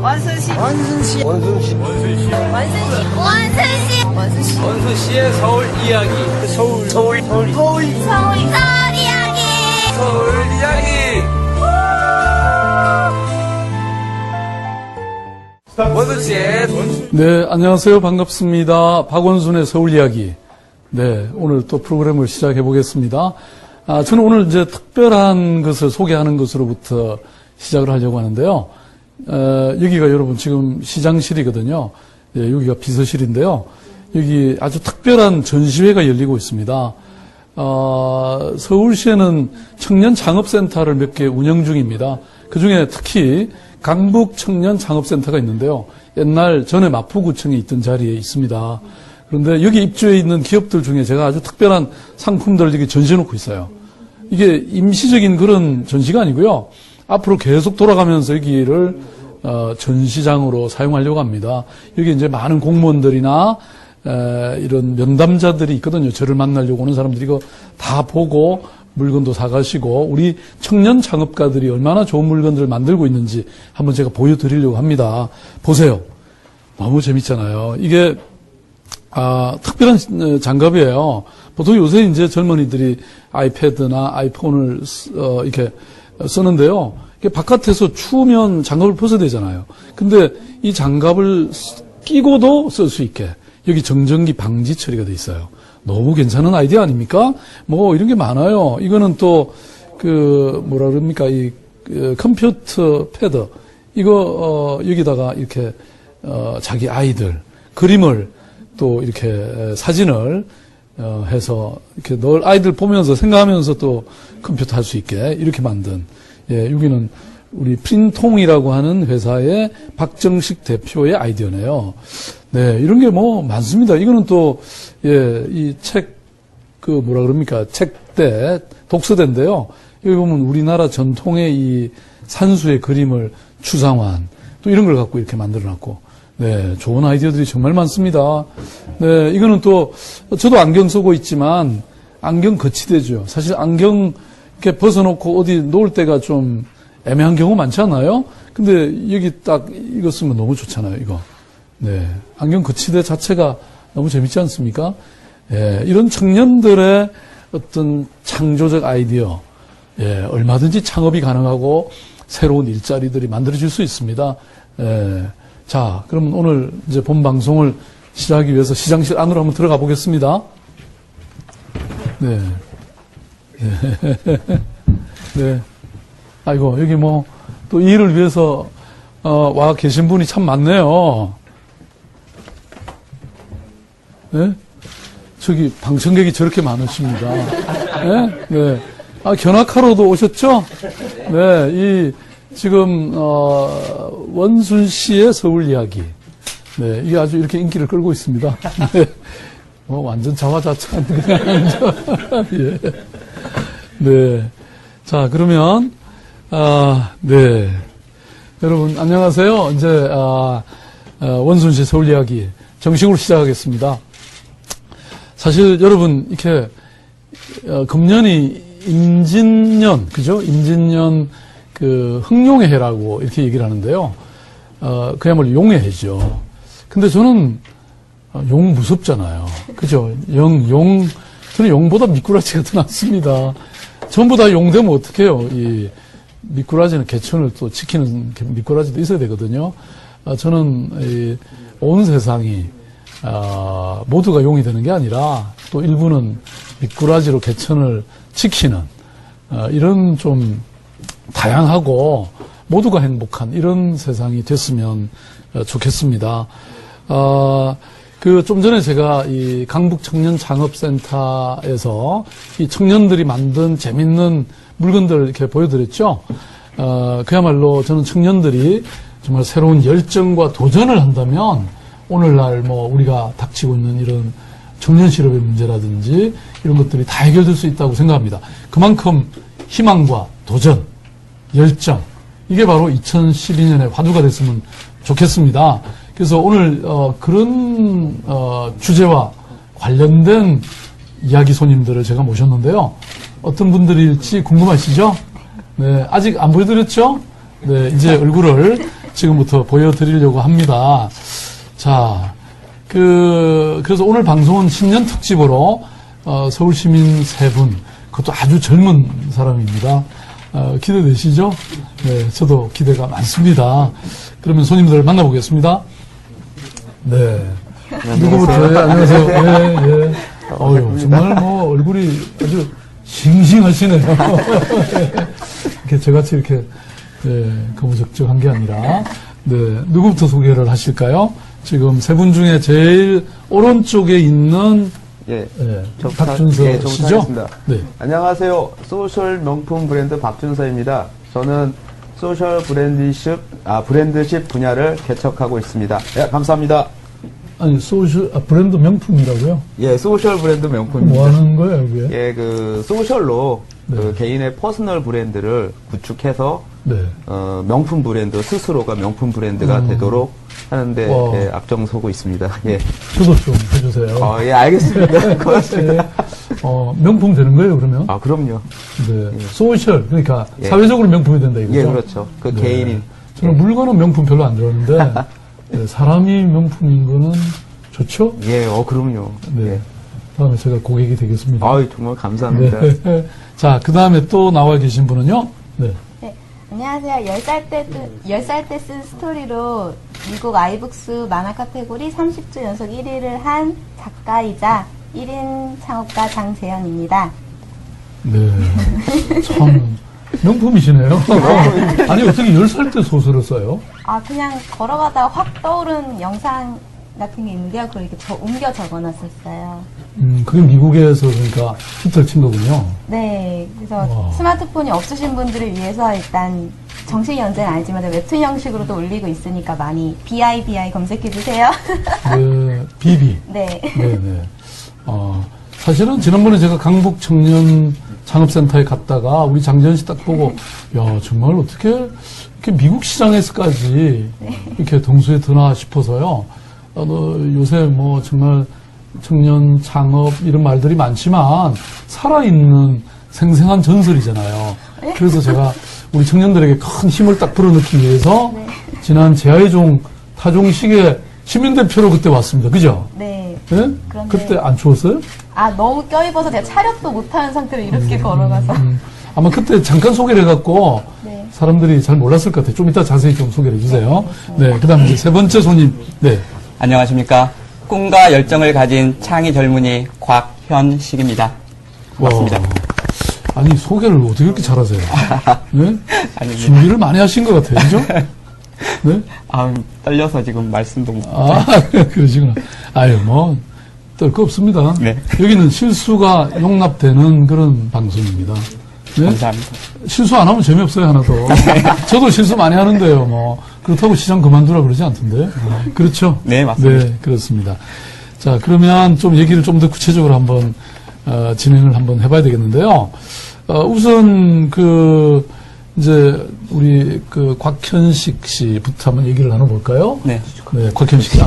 원순씨. 원순씨. 원순씨. 원순씨. 원순씨. 원순씨. 원순씨의 서울 이야기. 서울 이야기. 서울 이야기. 원순씨의 네, 안녕하세요. 반갑습니다. 박원순의 서울 이야기. 네, 오늘 또 프로그램을 시작해 보겠습니다. 저는 오늘 이제 특별한 것을 소개하는 것으로부터 시작을 하려고 하는데요. 여기가 여러분 지금 시장실이거든요. 예, 여기가 비서실인데요. 여기 아주 특별한 전시회가 열리고 있습니다. 서울시에는 청년 창업센터를 몇 개 운영 중입니다. 그 중에 특히 강북 청년 창업센터가 있는데요. 옛날 전에 마포구청에 있던 자리에 있습니다. 그런데 여기 입주해 있는 기업들 중에 제가 아주 특별한 상품들을 이렇게 전시해 놓고 있어요. 이게 임시적인 그런 전시가 아니고요. 앞으로 계속 돌아가면서 여기를 전시장으로 사용하려고 합니다. 여기 이제 많은 공무원들이나 이런 면담자들이 있거든요. 저를 만나려고 오는 사람들이 이거 다 보고 물건도 사가시고 우리 청년 창업가들이 얼마나 좋은 물건들을 만들고 있는지 한번 제가 보여드리려고 합니다. 보세요. 너무 재밌잖아요. 이게 특별한 장갑이에요. 보통 요새 이제 젊은이들이 아이패드나 아이폰을 이렇게 쓰는데요. 이게 바깥에서 추우면 장갑을 벗어야 되잖아요. 근데 이 장갑을 끼고도 쓸 수 있게 여기 정전기 방지 처리가 돼 있어요. 너무 괜찮은 아이디어 아닙니까? 뭐 이런 게 많아요. 이거는 또 뭐라 그럽니까? 이 컴퓨터 패드 이거 여기다가 이렇게 자기 아이들 그림을 또 이렇게 사진을 해서 이렇게 늘 아이들 보면서 생각하면서 또 컴퓨터 할 수 있게 이렇게 만든 여기는 우리 프린통이라고 하는 회사의 박정식 대표의 아이디어네요. 네, 이런 게 뭐 많습니다. 이거는 또 이 책 뭐라 그럽니까? 책대 독서대인데요. 여기 보면 우리나라 전통의 이 산수의 그림을 추상화한 또 이런 걸 갖고 이렇게 만들어놨고. 네, 좋은 아이디어들이 정말 많습니다. 네, 이거는 또, 저도 안경 쓰고 있지만, 안경 거치대죠. 사실 안경 이렇게 벗어놓고 어디 놓을 때가 좀 애매한 경우 많지 않아요? 근데 여기 딱 이거 쓰면 너무 좋잖아요, 이거. 네. 안경 거치대 자체가 너무 재밌지 않습니까? 예, 이런 청년들의 어떤 창조적 아이디어, 얼마든지 창업이 가능하고 새로운 일자리들이 만들어질 수 있습니다. 자, 그럼 오늘 이제 본 방송을 시작하기 위해서 시장실 안으로 한번 들어가 보겠습니다. 네. 네. 아이고, 여기 뭐, 또 이 일을 위해서, 와 계신 분이 참 많네요. 네? 저기, 방청객이 저렇게 많으십니다. 네? 네. 견학하러도 오셨죠? 네, 지금 원순 씨의 서울 이야기. 네, 이게 아주 이렇게 인기를 끌고 있습니다. 네. 완전 자화자찬 그냥 예. 네. 자, 그러면 네. 여러분 안녕하세요. 이제 원순 씨 서울 이야기 정식으로 시작하겠습니다. 사실 여러분 이렇게 금년이 임진년, 그죠? 임진년 흑룡의 해라고 이렇게 얘기를 하는데요. 그야말로 용의 해죠. 근데 저는 용 무섭잖아요. 그죠? 저는 용보다 미꾸라지가 더 낫습니다. 전부 다 용 되면 어떡해요? 이 미꾸라지는 개천을 또 지키는 미꾸라지도 있어야 되거든요. 저는 온 세상이 모두가 용이 되는 게 아니라 또 일부는 미꾸라지로 개천을 지키는 이런 좀 다양하고 모두가 행복한 이런 세상이 됐으면 좋겠습니다. 좀 전에 제가 이 강북 청년 창업센터에서 이 청년들이 만든 재밌는 물건들을 이렇게 보여드렸죠. 그야말로 저는 청년들이 정말 새로운 열정과 도전을 한다면 오늘날 뭐 우리가 닥치고 있는 이런 청년 실업의 문제라든지 이런 것들이 다 해결될 수 있다고 생각합니다. 그만큼 희망과 도전, 열정, 이게 바로 2012년에 화두가 됐으면 좋겠습니다. 그래서 오늘 그런 주제와 관련된 이야기 손님들을 제가 모셨는데요. 어떤 분들일지 궁금하시죠? 네, 아직 안 보여드렸죠? 네, 이제 얼굴을 지금부터 보여드리려고 합니다. 자, 그래서 오늘 방송은 신년 특집으로, 서울시민 3분, 그것도 아주 젊은 사람입니다. 기대되시죠? 네, 저도 기대가 많습니다. 그러면 손님들 만나보겠습니다. 네. 누구부터? 예, 안녕하세요. 예, 예. 정말 뭐, 얼굴이 아주 싱싱하시네요. 이렇게 저같이 이렇게, 거무적적한 게 아니라. 네. 누구부터 소개를 하실까요? 지금 3분 중에 제일 오른쪽에 있는 박준서 씨죠? 네. 안녕하세요. 소셜 명품 브랜드 박준서입니다. 저는 소셜 브랜드십 분야를 개척하고 있습니다. 예, 감사합니다. 아니, 브랜드 명품이라고요? 예, 소셜 브랜드 명품입니다. 뭐 하는 거예요, 그게? 예, 소셜로 네. 개인의 퍼스널 브랜드를 구축해서 네. 명품 브랜드, 스스로가 명품 브랜드가 되도록 하는데 예, 앞장서고 있습니다. 예. 저도 좀 해주세요. 예, 알겠습니다. 고맙습니다. 네. 명품 되는 거예요, 그러면? 아, 그럼요. 네. 소셜, 그러니까 예. 사회적으로 명품이 된다 이거죠? 예, 그렇죠. 네. 개인이. 저는 물건은 명품 별로 안 좋아하는데, 네, 사람이 명품인 거는 좋죠? 예, 그럼요. 네. 예. 다음에 제가 고객이 되겠습니다. 정말 감사합니다. 네. 자, 그 다음에 또 나와 계신 분은요? 네. 네, 안녕하세요. 10살 때 쓴 스토리로 미국 아이북스 만화 카테고리 30주 연속 1위를 한 작가이자 1인 창업가 장재현입니다. 네. 참, 명품이시네요. 아니, 어떻게 10살 때 소설을 써요? 그냥 걸어가다가 확 떠오른 영상 같은 게 있는데요. 그걸 이렇게 옮겨 적어놨었어요. 그게 미국에서 그러니까 히트를 친 거군요. 네, 그래서 와. 스마트폰이 없으신 분들을 위해서 일단 정식 연재는 아니지만 웹툰 형식으로도 올리고 있으니까 많이 BIBI 검색해주세요. 네, 비비. 네. 네네. 사실은 지난번에 제가 강북 청년 창업센터에 갔다가 우리 장재현 씨 딱 보고, 야, 정말 어떻게 이렇게 미국 시장에서까지 이렇게 등수에 드나 싶어서요. 요새 뭐 정말 청년 창업 이런 말들이 많지만 살아있는 생생한 전설이잖아요. 그래서 제가 우리 청년들에게 큰 힘을 딱 불어넣기 위해서 지난 제아의종 타종식의 시민대표로 그때 왔습니다. 그죠? 네. 네? 그런데- 그때 안 추웠어요? 너무 껴입어서 제가 차력도 못하는 상태로 이렇게 걸어가서. 아마 그때 잠깐 소개를 해갖고 네. 사람들이 잘 몰랐을 것 같아요. 좀 이따 자세히 좀 소개를 해주세요. 네, 그 다음에 이제 세 번째 손님. 네. 안녕하십니까. 꿈과 열정을 가진 창의 젊은이 곽현식입니다. 고맙습니다. 와, 아니, 소개를 어떻게 그렇게 잘하세요? 네? 아닙니다. 준비를 많이 하신 것 같아요. 그죠? 네? 떨려서 지금 말씀도 못. 그러시구나. 아유, 떨 거 없습니다. 네. 여기는 실수가 용납되는 그런 방송입니다. 네? 감사합니다. 실수 안 하면 재미없어요, 하나도. 저도 실수 많이 하는데요, 그렇다고 시장 그만두라 그러지 않던데. 그렇죠? 네, 맞습니다. 네, 그렇습니다. 자, 그러면 좀 얘기를 좀 더 구체적으로 한번, 진행을 한번 해봐야 되겠는데요. 우선, 이제, 우리, 곽현식 씨부터 한번 얘기를 나눠볼까요? 네. 네, 곽현식 씨.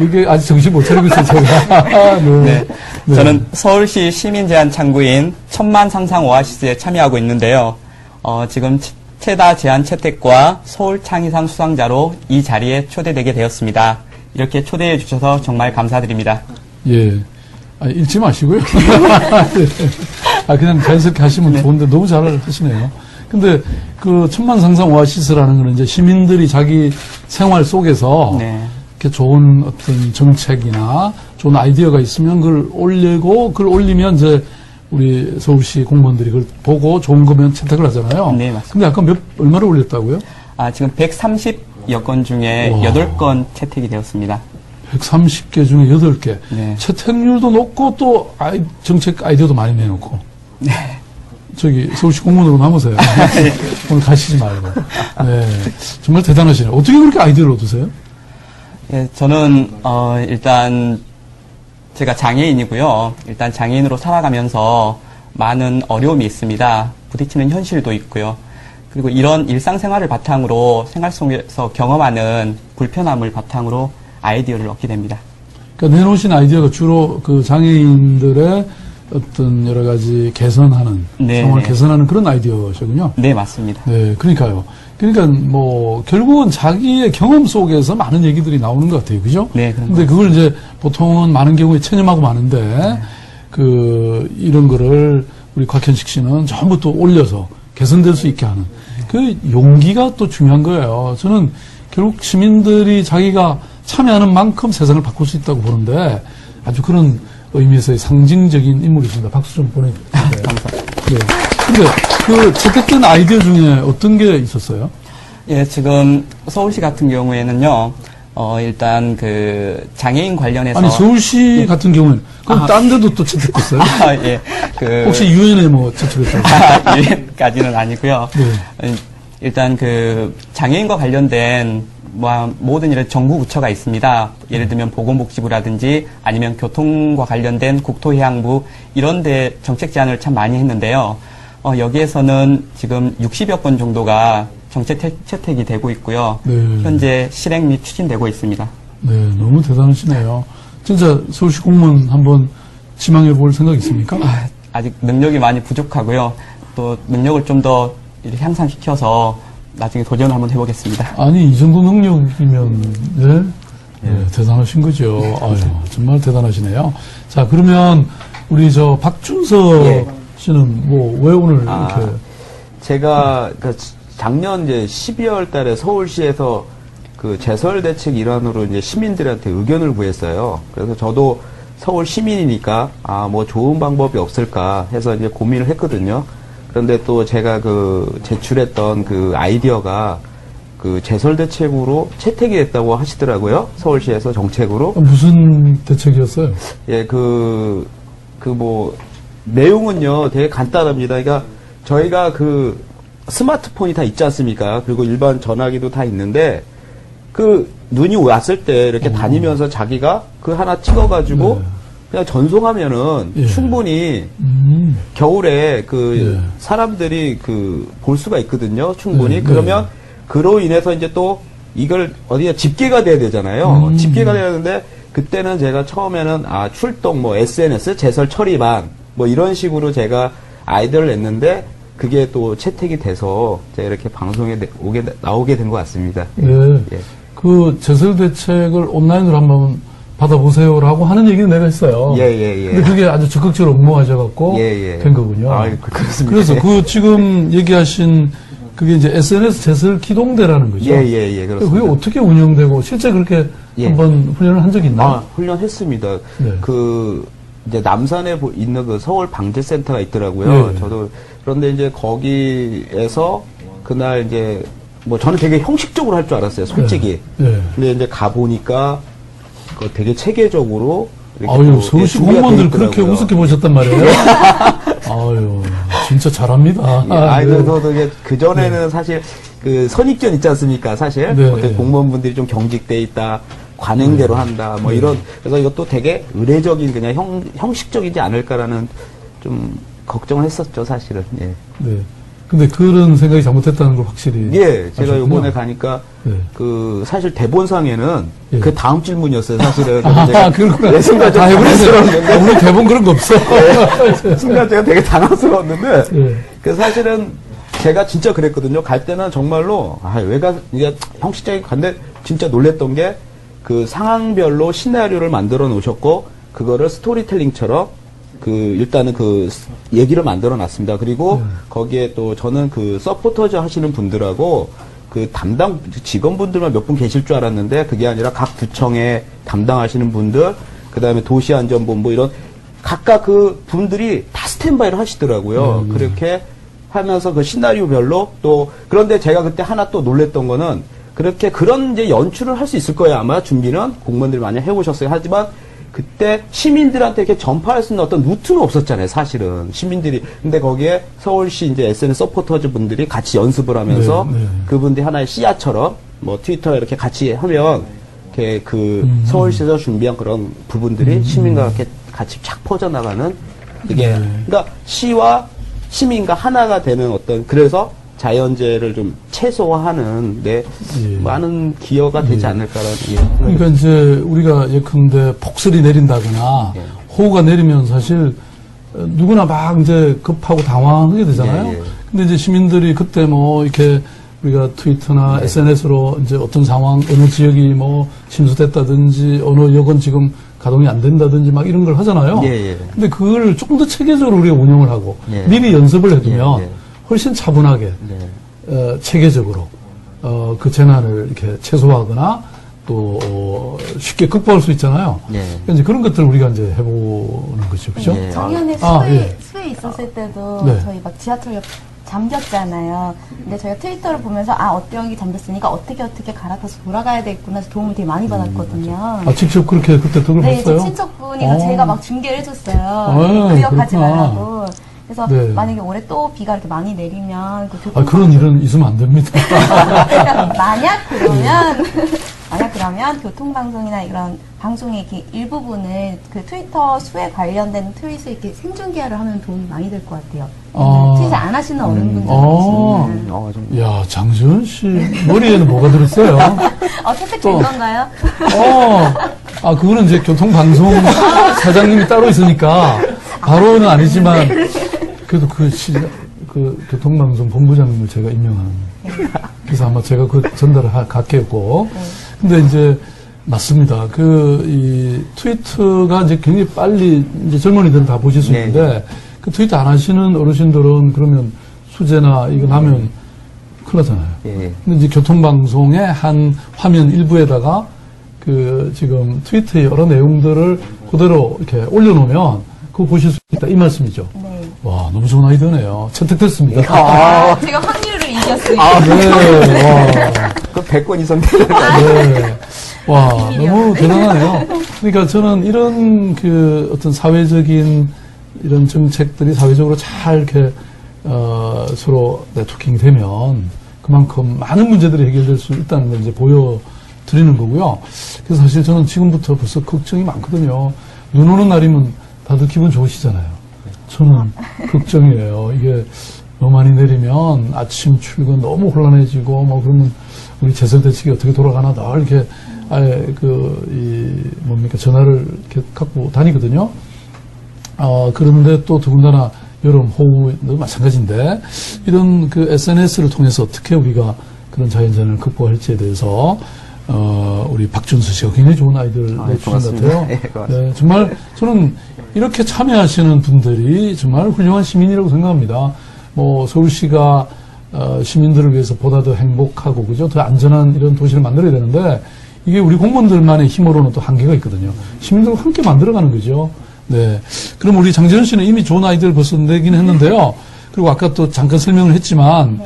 이게 아직 정신 못 차리고 있어요, 제가. 네. 저는 서울시 시민제안 창구인 천만 상상 오아시스에 참여하고 있는데요. 지금 최다 제안 채택과 서울 창의상 수상자로 이 자리에 초대되게 되었습니다. 이렇게 초대해 주셔서 정말 감사드립니다. 예. 읽지 마시고요. 그냥 자연스럽게 하시면 좋은데 너무 잘 하시네요. 근데 천만 상상 오아시스라는 거는 이제 시민들이 자기 생활 속에서 네. 이렇게 좋은 어떤 정책이나 좋은 아이디어가 있으면 그걸 올리고 그걸 올리면 이제 우리 서울시 공무원들이 그걸 보고 좋은 거면 채택을 하잖아요. 네, 맞습니다. 근데 아까 얼마를 올렸다고요? 지금 130여 건 중에 와. 8건 채택이 되었습니다. 130개 중에 8개. 네. 채택률도 높고 또 정책 아이디어도 많이 내놓고. 저기 서울시 공무원으로 남으세요. 오늘 가시지 말고. 네. 정말 대단하시네요. 어떻게 그렇게 아이디어를 얻으세요? 예, 저는 일단 제가 장애인이고요. 일단 장애인으로 살아가면서 많은 어려움이 있습니다. 부딪히는 현실도 있고요. 그리고 이런 일상생활을 바탕으로 생활 속에서 경험하는 불편함을 바탕으로 아이디어를 얻게 됩니다. 그러니까 내놓으신 아이디어가 주로 장애인들의 어떤 여러 가지 개선하는, 네, 생활 네. 개선하는 그런 아이디어시군요. 네, 맞습니다. 네, 그러니까요. 그러니까 뭐 결국은 자기의 경험 속에서 많은 얘기들이 나오는 것 같아요, 그죠? 네, 그런 근데 그걸 이제 보통은 많은 경우에 체념하고 마는데 이런 거를 우리 곽현식 씨는 전부 또 올려서 개선될 수 있게 하는 그 용기가 또 중요한 거예요. 저는 결국 시민들이 자기가 참여하는 만큼 세상을 바꿀 수 있다고 보는데 아주 그런 의미에서의 상징적인 인물이십니다. 박수 좀 보내주세요. 감사합니다. 네. 근데 그 채택된 아이디어 중에 어떤 게 있었어요? 예, 지금 서울시 같은 경우에는요, 일단 그 장애인 관련해서. 아니, 서울시 같은 경우는 그럼 딴 데도 또 채택됐어요? 아, 예. 혹시 유엔에 뭐 채택했다고? 유엔까지는 아니고요. 네. 일단 그 장애인과 관련된 모든 이런 정부 부처가 있습니다. 예를 들면 보건복지부라든지 아니면 교통과 관련된 국토해양부 이런 데 정책 제안을 참 많이 했는데요. 여기에서는 지금 60여 건 정도가 정책 채택이 되고 있고요. 네. 현재 실행 및 추진되고 있습니다. 네, 너무 대단하시네요. 진짜 서울시 공무원 한번 지망해 볼 생각 있습니까? 아직 능력이 많이 부족하고요. 또 능력을 좀 더 향상시켜서 나중에 도전을 한번 해보겠습니다. 아니, 이 정도 능력이면, 네? 네, 대단하신 거죠. 아유, 정말 대단하시네요. 자, 그러면, 우리 박준석 예. 씨는 뭐, 왜 오늘 이렇게. 제가 작년 이제 12월 달에 서울시에서 그 제설 대책 일환으로 이제 시민들한테 의견을 구했어요. 그래서 저도 서울 시민이니까, 뭐 좋은 방법이 없을까 해서 이제 고민을 했거든요. 그런데 또 제가 제출했던 그 아이디어가 그 제설 대책으로 채택이 됐다고 하시더라고요. 서울시에서 정책으로. 무슨 대책이었어요? 예, 내용은요, 되게 간단합니다. 그러니까 저희가 스마트폰이 다 있지 않습니까? 그리고 일반 전화기도 다 있는데, 눈이 왔을 때 이렇게 다니면서 자기가 하나 찍어가지고, 네. 그냥 전송하면은 예. 충분히 겨울에 예. 사람들이 볼 수가 있거든요. 충분히. 네, 그러면 그로 인해서 이제 또 이걸 어디에 집계가 돼야 되잖아요. 집계가 돼야 되는데 그때는 제가 처음에는 출동 SNS 제설 처리반 이런 식으로 제가 아이디어를 냈는데 그게 또 채택이 돼서 제가 이렇게 방송에 나오게 된 것 같습니다. 네. 예. 그 제설 대책을 온라인으로 한번 받아보세요라고 하는 얘기는 내가 했어요. 예. 근데 그게 아주 적극적으로 응모하셔갖고 된 거군요. 그렇습니다. 그래서 지금 얘기하신 그게 이제 SNS 제설 기동대라는 거죠. 예, 그렇습니다. 그게 어떻게 운영되고 실제 그렇게 한번 훈련을 한 적이 있나요? 훈련했습니다. 네. 이제 남산에 있는 서울 방재센터가 있더라고요. 네. 저도 그런데 이제 거기에서 그날 이제 저는 되게 형식적으로 할 줄 알았어요, 솔직히. 네. 근데 이제 가보니까 되게 체계적으로 아유, 서울시 공무원들 그렇게 우습게 보셨단 말이에요? 아유, 진짜 잘합니다. 그래서 그전에는 사실 선입견 있지 않습니까, 사실. 네. 어떻게 공무원분들이 좀 경직돼 있다, 관행대로 한다, 이런. 그래서 이것도 되게 의례적인 그냥 형식적이지 않을까라는 좀 걱정을 했었죠, 사실은. 예. 네. 근데 그런 생각이 잘못했다는 걸 확실히. 예, 제가 아셨구나. 요번에 가니까, 네. 사실 대본상에는 예. 그 다음 질문이었어요, 사실은. 그렇구나. 순간 좀 다 해버렸어요. 당황스러웠는데. 오늘 대본 그런 거 없어. 순간 제가 되게 당황스러웠는데, 예. 사실은 제가 진짜 그랬거든요. 갈 때는 정말로, 이게 형식적인 건데, 진짜 놀랬던 게, 상황별로 시나리오를 만들어 놓으셨고, 그거를 스토리텔링처럼, 일단은 얘기를 만들어 놨습니다. 그리고 거기에 또 저는 서포터즈 하시는 분들하고 담당 직원분들만 몇 분 계실 줄 알았는데 그게 아니라 각 구청에 담당하시는 분들, 그 다음에 도시안전본부 이런 각각 분들이 다 스탠바이를 하시더라고요. 그렇게 하면서 시나리오별로 또, 그런데 제가 그때 하나 또 놀랬던 거는 그런 이제 연출을 할 수 있을 거예요. 아마 준비는 공무원들이 많이 해보셨어요. 하지만 그때 시민들한테 이렇게 전파할 수 있는 어떤 루트는 없었잖아요, 사실은. 시민들이. 근데 거기에 서울시 이제 SNS 서포터즈 분들이 같이 연습을 하면서 그분들이 하나의 씨앗처럼 트위터에 이렇게 같이 하면 이렇게 서울시에서 준비한 그런 부분들이 시민과 이렇게 같이 착 퍼져나가는 그게. 그러니까 시와 시민과 하나가 되는 그래서 자연재해를 좀 최소화하는 많은 기여가 되지 않을까라는. 그러니까 이제 우리가 예컨대 폭설이 내린다거나 호우가 내리면 사실 누구나 막 이제 급하고 당황하게 되잖아요. 근데 이제 시민들이 그때 이렇게 우리가 트위터나 SNS로 이제 어떤 상황, 어느 지역이 뭐 침수됐다든지, 어느 역은 지금 가동이 안 된다든지 막 이런 걸 하잖아요. 예, 예. 근데 그걸 조금 더 체계적으로 우리가 운영을 하고 예. 미리 연습을 해두면 예, 예. 훨씬 차분하게 체계적으로 그 재난을 이렇게 최소화하거나 또 쉽게 극복할 수 있잖아요. 예. 그러니까 이제 그런 것들을 우리가 이제 해보는 거죠, 그렇죠? 예. 작년에 아, 수해, 예. 수해 있었을 때도 네. 저희 막 지하철역 잠겼잖아요. 근데 저희가 트위터를 보면서 어떤 역이 잠겼으니까 어떻게 갈아타서 돌아가야 되겠구나 해서 도움을 되게 많이 받았거든요. 아, 직접 그렇게 그때 덕을 네, 제 봤어요? 친척분이 어. 제가 막 중계를 해줬어요. 아, 그 역 가지 그렇구나. 말라고. 그래서 네. 만약에 올해 또 비가 이렇게 많이 내리면 그 교통 그런 일은 있으면 안 됩니다. 만약 그러면 교통방송이나 이런 방송의 이렇게 일부분을 그 트위터 수에 관련된 트윗을 이렇게 생중계를 하면 도움이 많이 될 것 같아요. 트윗을 안 하시는 어른분들 계시면. 좀. 야, 장지현 씨 머리에는 뭐가 들었어요? 채택 된 건가요? 그거는 이제 교통방송 사장님이 따로 있으니까 바로는 아니지만 그래도 그 교통방송 본부장님을 제가 임명한. 그래서 아마 제가 그 전달을 갖겠고. 근데 이제 맞습니다. 이 트위터가 이제 굉장히 빨리 이제 젊은이들은 다 보실 수 있는데 그 트위터 안 하시는 어르신들은 그러면 수재나 이거 나면 큰일 나잖아요. 예. 근데 이제 교통방송의 한 화면 일부에다가 그 지금 트위터의 여러 내용들을 그대로 이렇게 올려놓으면 그거 보실 수 있다. 이 말씀이죠. 네. 와, 너무 좋은 아이디어네요. 채택됐습니다. 제가 확률을 이겼어요. 네. 와. 그 100건 이상 되는 네. 와, 너무 대단하네요. 그러니까 저는 이런 그 어떤 사회적인 이런 정책들이 사회적으로 잘 이렇게, 서로 네트워킹이 되면 그만큼 많은 문제들이 해결될 수 있다는 걸 이제 보여드리는 거고요. 그래서 사실 저는 지금부터 벌써 걱정이 많거든요. 눈 오는 날이면 다들 기분 좋으시잖아요. 저는 걱정이에요. 이게 너무 많이 내리면 아침 출근 너무 혼란해지고 뭐 그러면 우리 재정 대책이 어떻게 돌아가나 늘 이렇게 아예 전화를 이렇게 갖고 다니거든요. 그런데 또 더군다나 여름, 호우도 마찬가지인데 이런 그 SNS를 통해서 어떻게 우리가 그런 자연재난을 극복할지에 대해서 우리 박준수 씨가 굉장히 좋은 아이디어를 내주신 것 같아요. 네, 네, 정말 저는 이렇게 참여하시는 분들이 정말 훌륭한 시민이라고 생각합니다. 뭐 서울시가 시민들을 위해서 보다 더 행복하고 그죠? 더 안전한 이런 도시를 만들어야 되는데 이게 우리 공무원들만의 힘으로는 또 한계가 있거든요. 시민들과 함께 만들어가는 거죠. 네. 그럼 우리 장재현 씨는 이미 좋은 아이디어를 벌써 내긴 했는데요. 그리고 아까 또 잠깐 설명을 했지만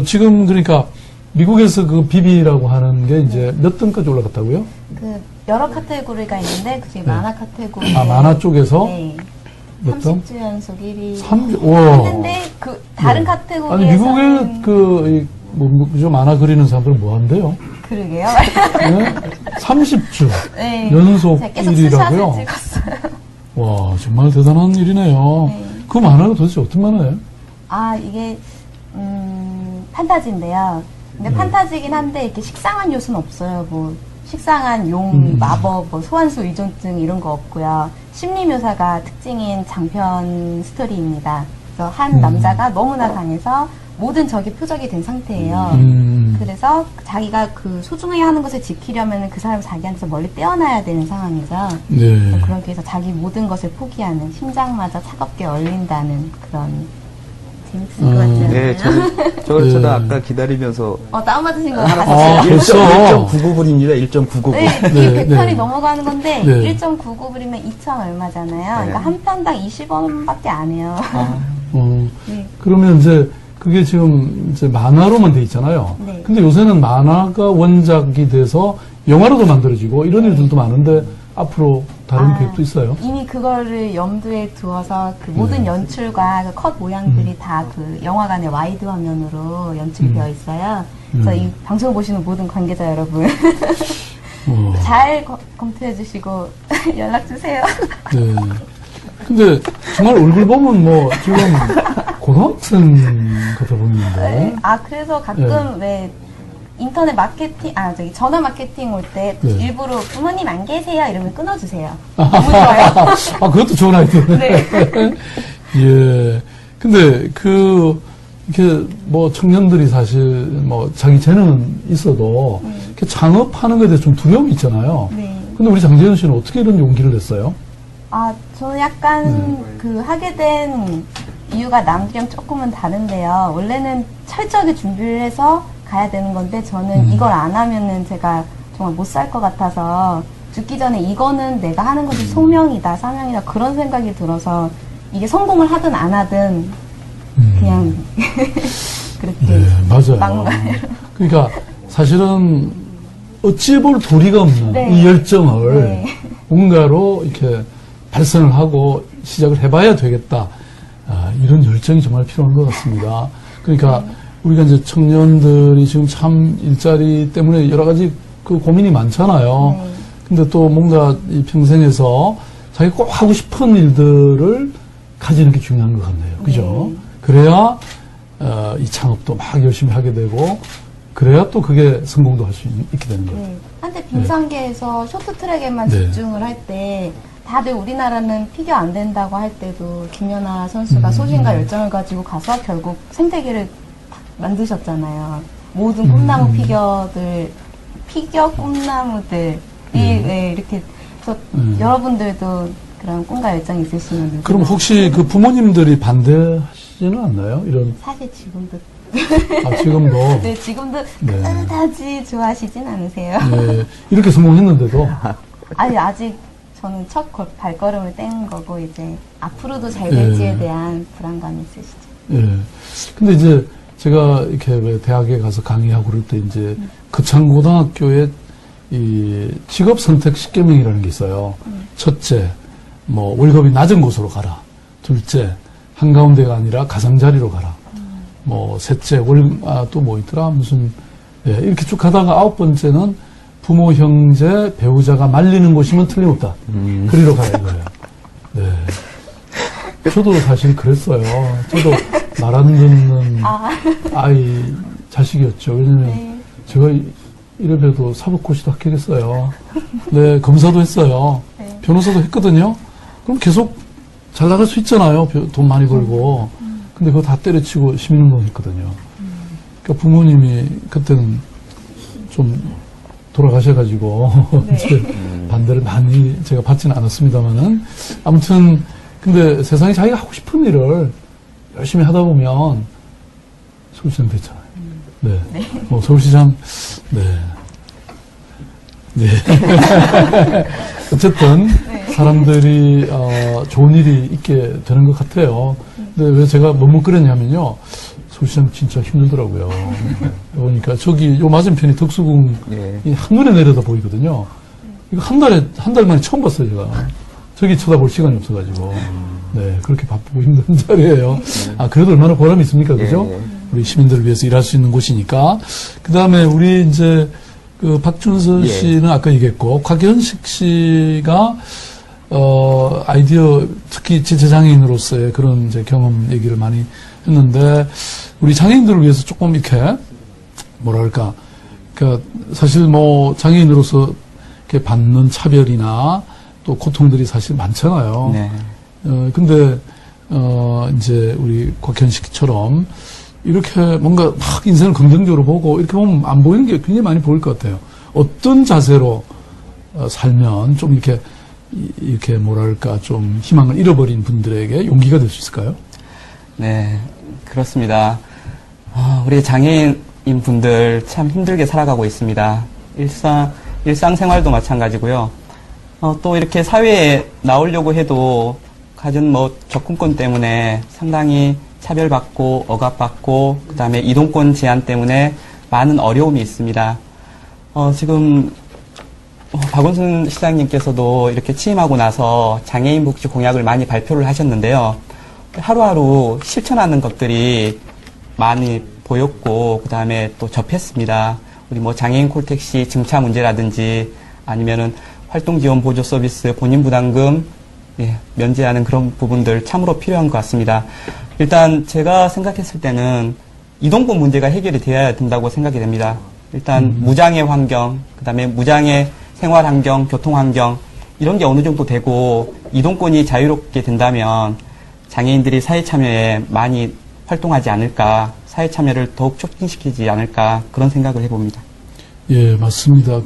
지금 그러니까 미국에서 그 비비라고 하는 게 이제 몇 등까지 올라갔다고요? 여러 카테고리가 있는데 그중에 만화 카테고리. 만화 쪽에서? 네. 몇 등? 30주 연속 1위 30, 했는데 다른 카테고리에서 아니 미국의 그저 만화 그리는 사람들은 뭐 한대요? 그러게요. 네? 30주 네. 연속 제가 계속 1위라고요? 스샷을 찍었어요. 와, 정말 대단한 일이네요. 네. 그 만화가 도대체 어떤 만화예요? 이게 판타지인데요. 근데 판타지긴 한데 이렇게 식상한 요소는 없어요. 뭐 식상한 용, 마법, 뭐 소환수 의존증 이런 거 없고요. 심리 묘사가 특징인 장편 스토리입니다. 그래서 한 남자가 너무나 강해서 모든 적이 표적이 된 상태예요. 그래서 자기가 그 소중해하는 것을 지키려면 그 사람을 자기한테서 멀리 떼어놔야 되는 상황이죠. 네. 그러기 위해서 자기 모든 것을 포기하는, 심장마저 차갑게 얼린다는 그런 재밌을 것 같지 않아요? 네, 저도 아까 기다리면서 다운받으신 거 같아요. 벌써 1.99불입니다. 1.99불. 네, 네, 100편이 네. 넘어가는 건데 네. 1.99불이면 2천 얼마잖아요. 그러니까 한 편당 20원밖에 안 해요. 네. 그러면 이제 그게 지금 이제 만화로만 돼 있잖아요. 네. 근데 요새는 만화가 원작이 돼서 영화로도 만들어지고 이런 일들도 많은데 앞으로 다른 계획도 있어요? 이미 그거를 염두에 두어서 그 모든 연출과 그 컷 모양들이 다 그 영화관의 와이드 화면으로 연출되어 있어요. 그래서 이 방송 보시는 모든 관계자 여러분 잘 검토해 주시고 연락 주세요. 네. 근데 정말 얼굴 보면 뭐 지금 고등학생 같아 보이는데. 네. 그래서 가끔 왜 인터넷 마케팅, 전화 마케팅 올 때 네. 일부러 부모님 안 계세요 이러면 끊어주세요. 너무 좋아요. 그것도 좋은 아이디어네. 네. 예. 근데 이렇게 뭐 청년들이 사실 뭐 자기 재능은 있어도 이렇게 창업하는 것에 대해 좀 두려움이 있잖아요. 네. 근데 우리 장재현 씨는 어떻게 이런 용기를 냈어요? 저는 약간 그 하게 된 이유가 남들이랑 조금은 다른데요. 원래는 철저하게 준비를 해서 가야 되는 건데 저는 이걸 안 하면은 제가 정말 못 살 것 같아서 죽기 전에 이거는 내가 하는 것이 소명이다, 사명이다 그런 생각이 들어서 이게 성공을 하든 안 하든 그냥 그렇게 네, 맞아요. 막말로. 그러니까 사실은 어찌 볼 도리가 없는 네. 이 열정을 네. 뭔가로 이렇게 발산을 하고 시작을 해봐야 되겠다. 이런 열정이 정말 필요한 것 같습니다. 그러니까 우리가 이제 청년들이 지금 참 일자리 때문에 여러 가지 그 고민이 많잖아요. 네. 근데 또 뭔가 이 평생에서 자기가 꼭 하고 싶은 일들을 가지는 게 중요한 것 같네요. 그죠? 그래야, 이 창업도 막 열심히 하게 되고, 그래야 또 그게 성공도 할 수 있게 되는 거예요. 네. 한때 빙상계에서 쇼트트랙에만 네. 집중을 할 때 다들 우리나라는 피겨 안 된다고 할 때도 김연아 선수가 소신과 열정을 가지고 가서 결국 생태계를 만드셨잖아요. 모든 꿈나무 피겨 꿈나무들이 네, 이렇게 그래서 여러분들도 그런 꿈과 열정이 있으시면 그럼 혹시 그 부모님들이 반대하시지는 않나요? 이런, 사실 지금도 지금도. 네 지금도 네. 그다지 좋아하시진 않으세요. 네, 이렇게 성공했는데도. 아니 아직 저는 첫 발걸음을 뗀 거고 이제 앞으로도 잘 될지에 예. 대한 불안감이 있으시죠. 예. 근데 이제 제가 이렇게 왜 대학에 가서 강의하고 그럴 때 이제 거창고등학교에 이 직업 선택 10계명이라는 게 있어요. 첫째, 뭐 월급이 낮은 곳으로 가라. 둘째, 한가운데가 아니라 가장자리로 가라. 뭐 셋째, 또 뭐 있더라. 무슨 예, 이렇게 쭉 가다가 아홉 번째는 부모, 형제, 배우자가 말리는 곳이면 틀림없다. 그리로 가라 이거예요. 네. 저도 사실 그랬어요. 저도 말 안 듣는 아이 자식이었죠. 왜냐면 네. 제가 이래봬도 사법고시도 합격했어요. 네, 검사도 했어요. 네. 변호사도 했거든요. 그럼 계속 잘 나갈 수 있잖아요. 돈 많이 벌고. 근데 그거 다 때려치고 시민운동 했거든요. 그러니까 부모님이 그때는 좀 돌아가셔가지고 네. 이제 반대를 많이 제가 받지는 않았습니다만은 아무튼 근데 세상에 자기가 하고 싶은 일을 열심히 하다 보면 서울시장 됐잖아요. 네. 뭐 서울시장 네. 네. 어쨌든 사람들이 좋은 일이 있게 되는 것 같아요. 근데 왜 제가 머뭇거렸냐면요. 서울시장 진짜 힘들더라고요. 그러니까 저기 요 맞은편이 덕수궁이 예. 한눈에 내려다 보이거든요. 이거 한 달 만에 처음 봤어요, 제가. 저기 쳐다볼 시간이 없어가지고. 네, 그렇게 바쁘고 힘든 자리예요. 그래도 얼마나 보람이 있습니까, 그죠? 예, 예. 우리 시민들을 위해서 일할 수 있는 곳이니까. 그 다음에 우리 이제 그 박준선 예. 씨는 아까 얘기했고, 곽현식 씨가 아이디어, 특히 지체장애인으로서의 그런 이제 경험 얘기를 많이 했는데, 우리 장애인들을 위해서 조금 이렇게, 뭐랄까, 그니까, 사실 뭐, 장애인으로서 이렇게 받는 차별이나 또 고통들이 사실 많잖아요. 네. 근데, 이제 우리 곽현식처럼 이렇게 뭔가 막 인생을 긍정적으로 보고 이렇게 보면 안 보이는 게 굉장히 많이 보일 것 같아요. 어떤 자세로 살면 좀 이렇게 뭐랄까 좀 희망을 잃어버린 분들에게 용기가 될 수 있을까요? 네, 그렇습니다. 우리 장애인 분들 참 힘들게 살아가고 있습니다. 일상생활도 마찬가지고요. 또 이렇게 사회에 나오려고 해도 가진 뭐 접근권 때문에 상당히 차별받고 억압받고 그다음에 이동권 제한 때문에 많은 어려움이 있습니다. 지금 박원순 시장님께서도 이렇게 취임하고 나서 장애인 복지 공약을 많이 발표를 하셨는데요. 하루하루 실천하는 것들이 많이 보였고 그다음에 또 접했습니다. 우리 뭐 장애인 콜택시 증차 문제라든지 아니면은 활동지원 보조 서비스 본인 부담금 면제하는 그런 부분들 참으로 필요한 것 같습니다. 일단 제가 생각했을 때는 이동권 문제가 해결이 되어야 된다고 생각이 됩니다. 일단 무장애 환경, 그다음에 무장애 생활 환경, 교통 환경 이런 게 어느 정도 되고 이동권이 자유롭게 된다면 장애인들이 사회 참여에 많이 활동하지 않을까, 사회 참여를 더욱 촉진시키지 않을까 그런 생각을 해봅니다. 예, 맞습니다.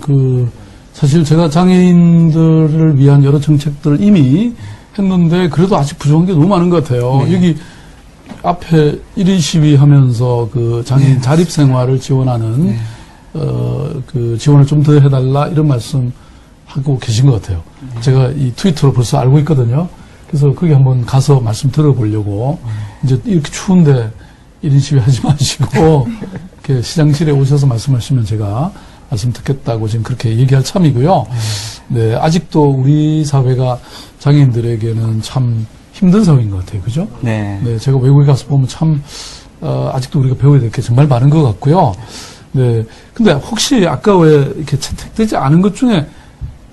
사실 제가 장애인들을 위한 여러 정책들을 이미 했는데 그래도 아직 부족한 게 너무 많은 것 같아요. 네. 여기 앞에 1인 시위 하면서 장애인 자립 생활을 지원하는 지원을 좀 더 해달라 이런 말씀 하고 계신 것 같아요. 제가 이 트위터로 벌써 알고 있거든요. 그래서 거기 한번 가서 말씀 들어보려고 이제 이렇게 추운데 1인 시위 하지 마시고 이렇게 시장실에 오셔서 말씀하시면 제가 말씀 듣겠다고 지금 그렇게 얘기할 참이고요. 네, 아직도 우리 사회가 장애인들에게는 참 힘든 사회인 것 같아요. 그죠? 네. 네, 제가 외국에 가서 보면 참, 아직도 우리가 배워야 될 게 정말 많은 것 같고요. 네. 근데 혹시 아까 왜 이렇게 채택되지 않은 것 중에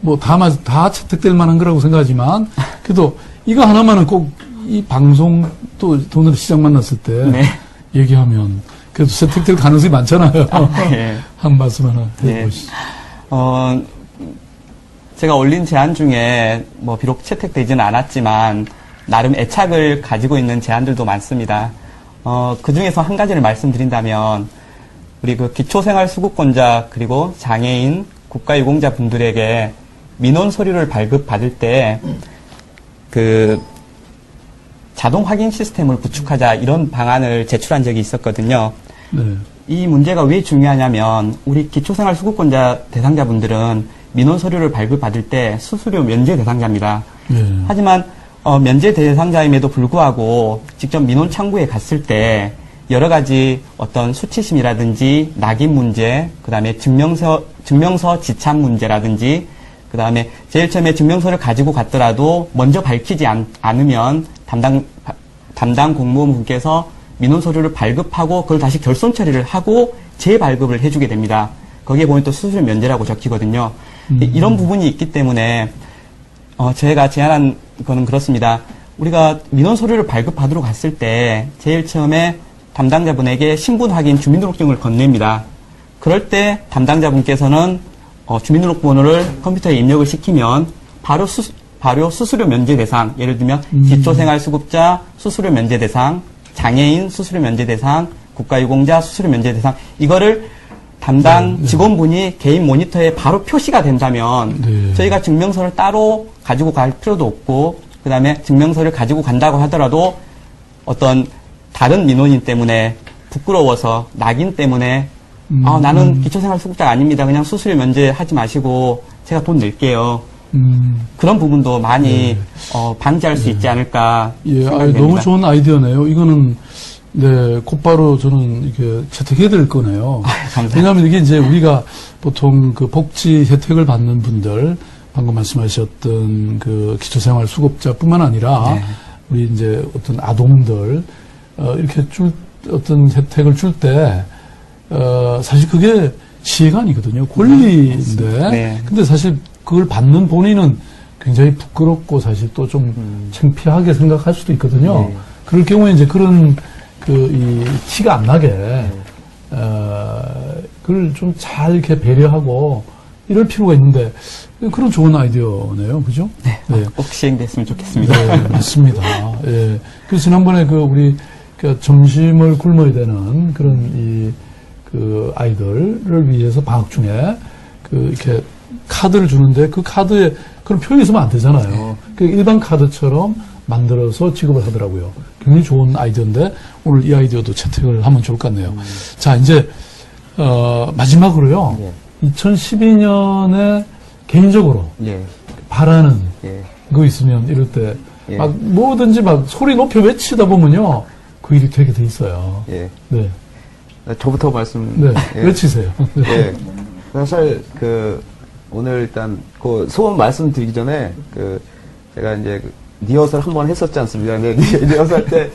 뭐 다 채택될 만한 거라고 생각하지만 그래도 이거 하나만은 꼭 이 방송 또 오늘 시장 만났을 때 네. 얘기하면 그래도 채택될 가능성이 많잖아요. 네. 한 말씀 하나 네. 해보시죠. 제가 올린 제안 중에 뭐 비록 채택되지는 않았지만 나름 애착을 가지고 있는 제안들도 많습니다. 그 중에서 한 가지를 말씀드린다면 우리 기초생활수급권자 그리고 장애인 국가유공자 분들에게 민원 서류를 발급받을 때 자동 확인 시스템을 구축하자 이런 방안을 제출한 적이 있었거든요. 네. 이 문제가 왜 중요하냐면 우리 기초생활수급권자 대상자분들은 민원 서류를 발급받을 때 수수료 면제 대상자입니다. 네. 하지만 면제 대상자임에도 불구하고 직접 민원 창구에 갔을 때 여러 가지 어떤 수치심이라든지 낙인 문제, 그다음에 증명서 지참 문제라든지, 그다음에 제일 처음에 증명서를 가지고 갔더라도 먼저 밝히지 않으면 담당 공무원분께서 민원 서류를 발급하고 그걸 다시 결손 처리를 하고 재발급을 해주게 됩니다. 거기에 보면 또 수수료 면제라고 적히거든요. 이런 부분이 있기 때문에 제가 제안한 거는 그렇습니다. 우리가 민원 서류를 발급받으러 갔을 때 제일 처음에 담당자분에게 신분 확인 주민등록증을 건넵니다. 그럴 때 담당자분께서는 주민등록번호를 컴퓨터에 입력을 시키면 바로 수수료 면제 대상, 예를 들면 기초생활수급자 수수료 면제 대상, 장애인 수수료 면제 대상, 국가유공자 수수료 면제 대상, 이거를 담당 직원분이 개인 모니터에 바로 표시가 된다면 저희가 증명서를 따로 가지고 갈 필요도 없고, 그 다음에 증명서를 가지고 간다고 하더라도 어떤 다른 민원인 때문에 부끄러워서 낙인 때문에 나는 기초생활수급자가 아닙니다. 그냥 수수료 면제하지 마시고 제가 돈 낼게요. 그런 부분도 많이 방지할 수 있지 않을까 생각됩니다. 너무 좋은 아이디어네요. 이거는 곧바로 저는 이게 채택해야 될 거네요. 감사합니다. 왜냐하면 이게 이제 우리가 보통 복지 혜택을 받는 분들, 방금 말씀하셨던 기초생활수급자뿐만 아니라 우리 이제 어떤 아동들 이렇게 어떤 혜택을 줄 때 사실 그게 시혜가 아니거든요. 권리인데. 근데 사실 그걸 받는 본인은 굉장히 부끄럽고 사실 또 좀 창피하게 생각할 수도 있거든요. 그럴 경우에 이제 그런 이 티가 안 나게 그걸 좀 잘 이렇게 배려하고 이럴 필요가 있는데 그런 좋은 아이디어네요. 그죠? 네. 꼭 시행됐으면 좋겠습니다. 네, 맞습니다. 예. 그래서 지난번에 우리 점심을 굶어야 되는 그런 아이들을 위해서 방학 중에 이렇게 카드를 주는데 그 카드에 그런 표현이 있으면 안 되잖아요. 일반 카드처럼 만들어서 지급을 하더라고요. 굉장히 좋은 아이디어인데 오늘 이 아이디어도 채택을 하면 좋을 것 같네요. 자, 이제 마지막으로요. 2012년에 개인적으로 바라는 거 있으면 이럴 때 막 뭐든지 막 소리 높여 외치다 보면요. 그 일이 되게 돼 있어요. 네. 저부터 말씀. 네. 외치세요. 네. 사실 오늘 일단 소원 말씀드리기 전에 제가 이제 리허설 한번 했었지 않습니까? 네, 리허설 때.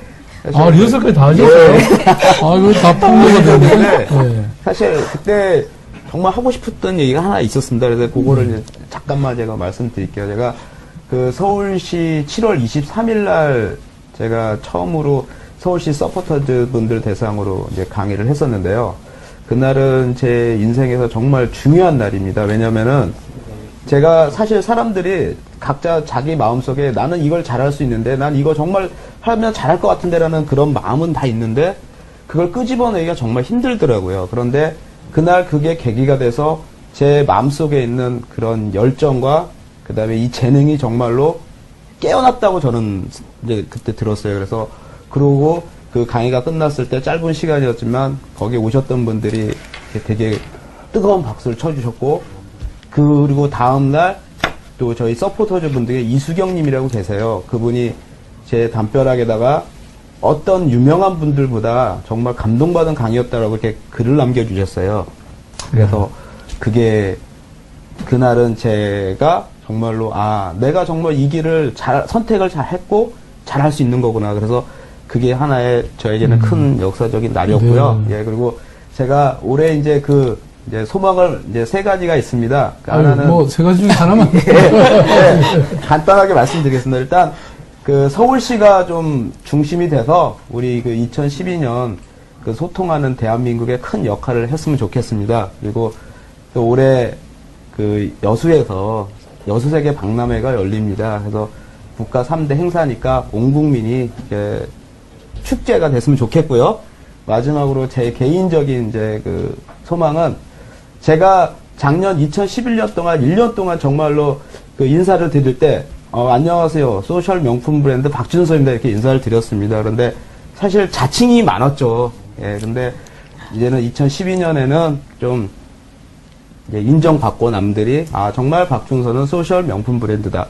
리허설까지 다 하셨어요? 이거 다 폭로가 되는데. 사실 그때 정말 하고 싶었던 얘기가 하나 있었습니다. 그래서 그거를 이제 잠깐만 제가 말씀드릴게요. 제가 서울시 7월 23일 날 제가 처음으로 서울시 서포터즈 분들 대상으로 이제 강의를 했었는데요. 그날은 제 인생에서 정말 중요한 날입니다. 왜냐면은 제가 사실 사람들이 각자 자기 마음속에 나는 이걸 잘할 수 있는데, 난 이거 정말 하면 잘할 것 같은데라는 그런 마음은 다 있는데, 그걸 끄집어내기가 정말 힘들더라고요. 그런데 그날 그게 계기가 돼서 제 마음속에 있는 그런 열정과 그 다음에 이 재능이 정말로 깨어났다고 저는 이제 그때 들었어요. 그래서 그러고 그 강의가 끝났을 때 짧은 시간이었지만 거기에 오셨던 분들이 되게 뜨거운 박수를 쳐주셨고, 그리고 다음날 또 저희 서포터즈 분들에 이수경님이라고 계세요. 그분이 제 담벼락에다가 어떤 유명한 분들보다 정말 감동받은 강의였다라고 이렇게 글을 남겨주셨어요. 그래서 그게 그날은 제가 정말로 내가 정말 이 길을 선택을 잘 했고 잘할 수 있는 거구나. 그래서 그게 하나의 저에게는 큰 역사적인 날이었고요. 네. 예, 그리고 제가 올해 이제 이제 소망을 이제 3가지가 있습니다. 하나는 뭐 3가지 중에 하나만. 간단하게 말씀드리겠습니다. 일단 그 서울시가 좀 중심이 돼서 우리 그 2012년 그 소통하는 대한민국에 큰 역할을 했으면 좋겠습니다. 그리고 또 올해 그 여수에서 여수세계 박람회가 열립니다. 그래서 국가 3대 행사니까 온 국민이 이렇게 축제가 됐으면 좋겠고요. 마지막으로 제 개인적인 이제 그 소망은 제가 작년 2011년 동안 1년 동안 정말로 그 인사를 드릴 때 안녕하세요. 소셜 명품 브랜드 박준서입니다. 이렇게 인사를 드렸습니다. 그런데 사실 자칭이 많았죠. 예, 근데 이제는 2012년에는 좀 이제 인정받고 남들이 정말 박준서는 소셜 명품 브랜드다.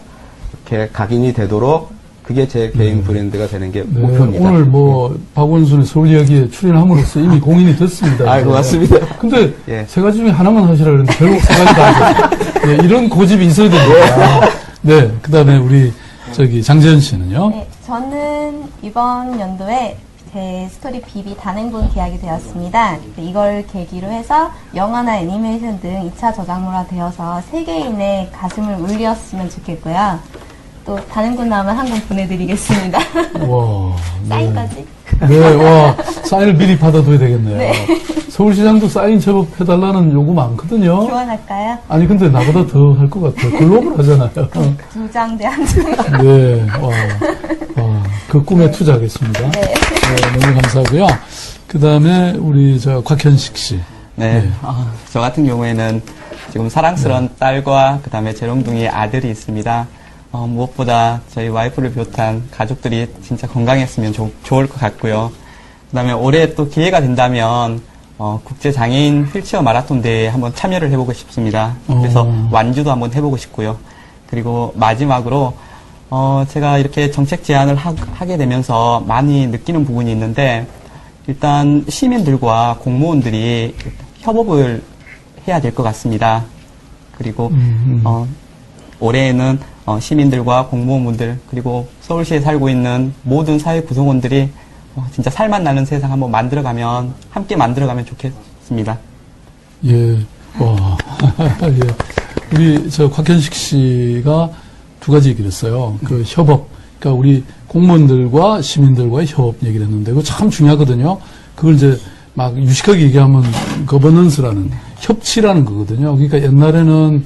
이렇게 각인이 되도록 그게 제 개인 브랜드가 되는 게 목표입니다. 오늘 박원순의 서울 이야기에 출연함으로써 이미 공인이 됐습니다. 고맙습니다. 근데 예. 3가지 중에 하나만 하시라 그랬는데 결국 3가지 다 하셨어요. 네, 이런 고집이 있어야 됩니다. 네, 그 다음에 우리 장재현 씨는요? 네, 저는 이번 연도에 제 스토리 비비 단행본 기약이 되었습니다. 이걸 계기로 해서 영화나 애니메이션 등 2차 저작물화 되어서 세계인의 가슴을 울렸으면 좋겠고요. 또 단행본 나오면 한 권 보내드리겠습니다. 와. 사인까지? 네, 와. 사인을 미리 받아둬야 되겠네요. 네. 서울시장도 사인 제법 해달라는 요구 많거든요. 교환할까요? 아니, 근데 나보다 더 할 것 같아요. 글로벌 하잖아요. 2장 대 1장. 네, 그 꿈에 투자하겠습니다. 네. 너무 감사하고요. 그 다음에 우리 곽현식 씨. 네. 저 같은 경우에는 지금 사랑스러운 딸과 그 다음에 재롱둥이 아들이 있습니다. 무엇보다 저희 와이프를 비롯한 가족들이 진짜 건강했으면 좋을 것 같고요. 그 다음에 올해 또 기회가 된다면 국제장애인 휠체어 마라톤 대회에 한번 참여를 해보고 싶습니다. 그래서 완주도 한번 해보고 싶고요. 그리고 마지막으로 제가 이렇게 정책 제안을 하게 되면서 많이 느끼는 부분이 있는데, 일단 시민들과 공무원들이 협업을 해야 될 것 같습니다. 그리고 올해에는 시민들과 공무원분들 그리고 서울시에 살고 있는 모든 사회 구성원들이 진짜 살맛 나는 세상 한번 함께 만들어가면 좋겠습니다. 예, 와, 예. 우리 곽현식 씨가 2가지 얘기를 했어요. 그 협업, 그러니까 우리 공무원들과 시민들과의 협업 얘기를 했는데 그거 참 중요하거든요. 그걸 이제 막 유식하게 얘기하면 거버넌스라는 협치라는 거거든요. 그러니까 옛날에는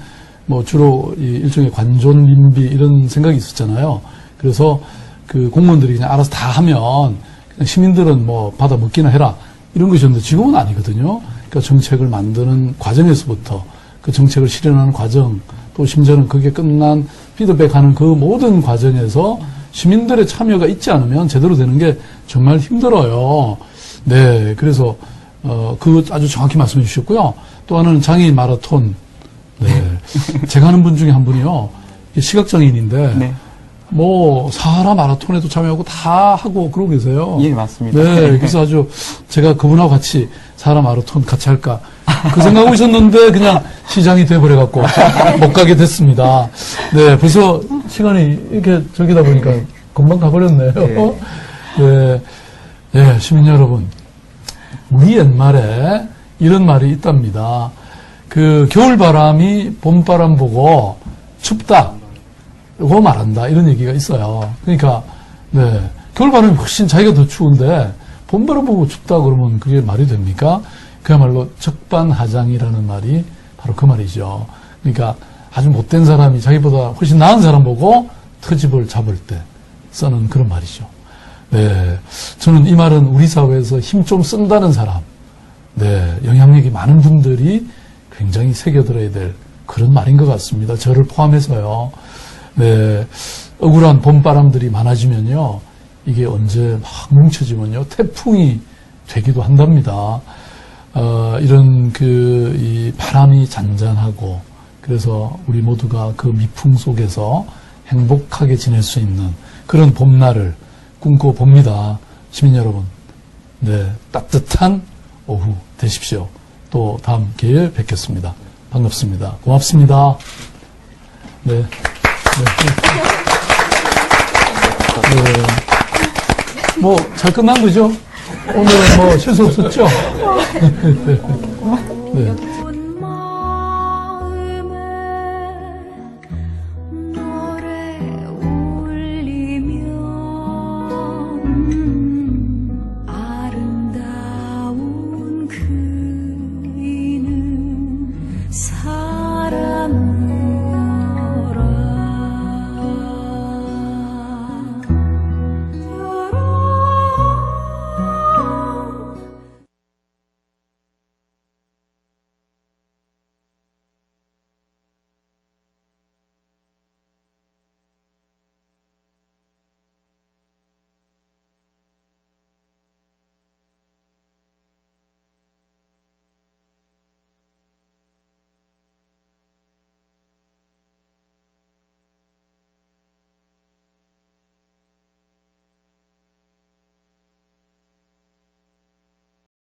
주로 일종의 관존인비 이런 생각이 있었잖아요. 그래서 그 공무원들이 그냥 알아서 다 하면 그냥 시민들은 받아 먹기나 해라 이런 것이었는데 지금은 아니거든요. 그러니까 정책을 만드는 과정에서부터 그 정책을 실현하는 과정, 또 심지어는 그게 끝난 피드백하는 그 모든 과정에서 시민들의 참여가 있지 않으면 제대로 되는 게 정말 힘들어요. 네, 그래서 그거 아주 정확히 말씀해 주셨고요. 또 하나는 장애인 마라톤. 네. 제가 아는 분 중에 한 분이요. 시각장애인인데, 네. 사하라 마라톤에도 참여하고 다 하고 그러고 계세요. 예, 맞습니다. 네. 그래서 아주 제가 그분하고 같이 사하라 마라톤 같이 할까. 그 생각하고 있었는데 그냥 시장이 돼버려갖고 못 가게 됐습니다. 네. 벌써 시간이 이렇게 저기다 보니까 금방 가버렸네요. 네. 네. 시민 여러분. 우리 옛말에 이런 말이 있답니다. 그 겨울바람이 봄바람 보고 춥다고 말한다 이런 얘기가 있어요. 그러니까 네, 겨울바람이 훨씬 자기가 더 추운데 봄바람 보고 춥다 그러면 그게 말이 됩니까? 그야말로 적반하장이라는 말이 바로 그 말이죠. 그러니까 아주 못된 사람이 자기보다 훨씬 나은 사람 보고 트집을 잡을 때 쓰는 그런 말이죠. 네. 저는 이 말은 우리 사회에서 힘 좀 쓴다는 사람, 네. 영향력이 많은 분들이 굉장히 새겨들어야 될 그런 말인 것 같습니다. 저를 포함해서요. 네. 억울한 봄바람들이 많아지면요. 이게 언제 막 뭉쳐지면요. 태풍이 되기도 한답니다. 이런 이 바람이 잔잔하고 그래서 우리 모두가 그 미풍 속에서 행복하게 지낼 수 있는 그런 봄날을 꿈꿔봅니다. 시민 여러분, 네, 따뜻한 오후 되십시오. 또 다음 기회에 뵙겠습니다. 반갑습니다. 고맙습니다. 네. 뭐, 잘 끝난 거죠? 오늘은 뭐 실수 없었죠? 네.